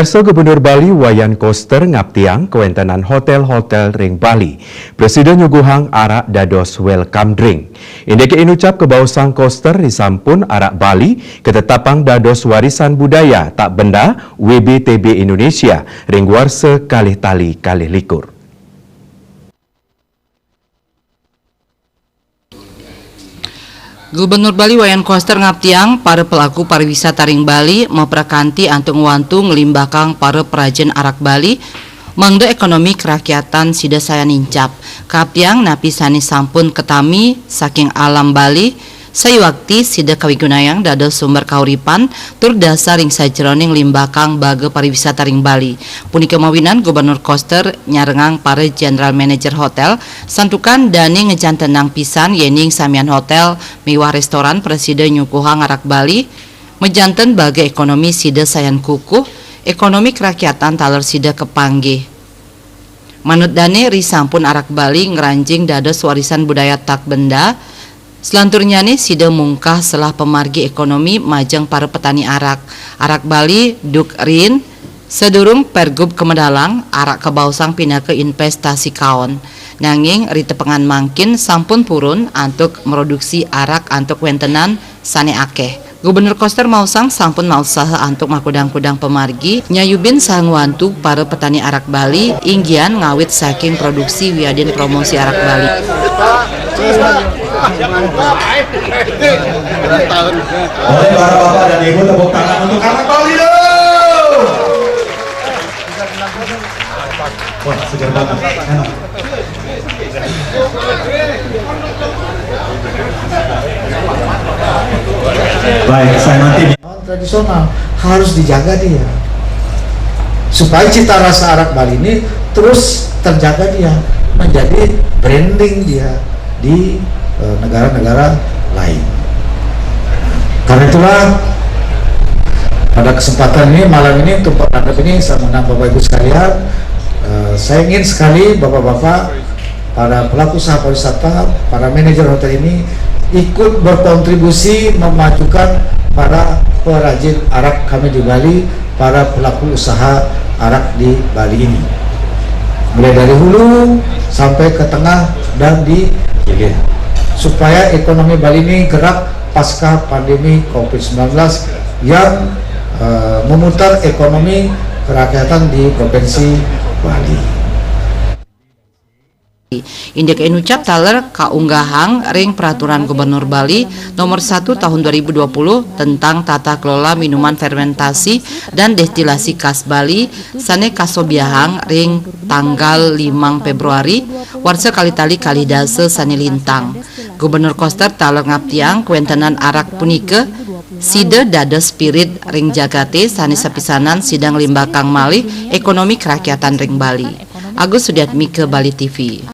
Pemirsa, Gubernur Bali Wayan Koster ngaptiang kewentenan hotel-hotel ring Bali. Presiden nyuguhang arak dados welcome drink. Indeke inucap kebausang Koster disampun arak Bali ketetapang dados warisan budaya tak benda WBTB Indonesia ring warse kalih tali kalih likur. Gubernur Bali Wayan Koster ngaptiang para pelaku pariwisata ring Bali memperkanti antung wantu ngelimbakang para perajen arak Bali mangdo ekonomi kerakyatan sida saya nincap. Kaptiang napi sani sampun ketami saking alam Bali sayuakti sida kawigunayang dados sumber kauripan tur dasar ring sajroning limbakang bage pariwisata ring Bali. Punika mawinan Gubernur Koster nyarengang para General Manager Hotel santukan dani ngejantenang pisan yening samian hotel miwah restoran Presiden nyukuhang arak Bali mejanten bage ekonomi sida sayan kukuh ekonomi kerakyatan taler sida kepanggih. Manut dane risampun arak Bali ngeranjing dados warisan budaya tak benda. Selanturnya nih sida mungkah selah pemargi ekonomi majeng para petani arak. Arak Bali duk rin sedurung pergub kemedalang arak kebausang pindah ke investasi kaon. Nanging ritepengan mangkin sampun purun antuk produksi arak antuk wentenan sane akeh. Gubernur Koster mausang sampun mausaha antuk makudang-kudang pemargi nyayubin sangwantu para petani arak Bali inggian ngawit saking produksi wiadin promosi arak Bali. Oleh para bapak dan ibu tepuk tangan untuk anak Bali dong. Wah, segar banget. Enak. Baik, saya nanti tradisional harus dijaga dia supaya cita rasa arak Bali ini terus terjaga dia menjadi branding dia di negara-negara lain. Karena itulah pada kesempatan ini malam ini untuk pengantar ini sama Bapak Ibu sekalian, saya ingin sekali Bapak-bapak, para pelaku usaha pariwisata, para manajer hotel ini ikut berkontribusi memajukan para perajin arak kami di Bali, para pelaku usaha arak di Bali ini, mulai dari hulu sampai ke tengah dan di hilir, supaya ekonomi Bali ini gerak pasca pandemi COVID-19 yang memutar ekonomi kerakyatan di Provinsi Bali. Indek enucap taler kaunggahang ring peraturan Gubernur Bali nomor 1 tahun 2020 tentang tata kelola minuman fermentasi dan destilasi khas Bali sane kasobiahang ring tanggal 5 Februari warsa kalitali kalidase sane lintang. Gubernur Koster taler ngaptiang kuentenan arak punike sida dados spirit ring jagate sane sapisanan sidang limbakang malih ekonomi kerakyatan ring Bali. Agus Sudiatmike, Bali TV.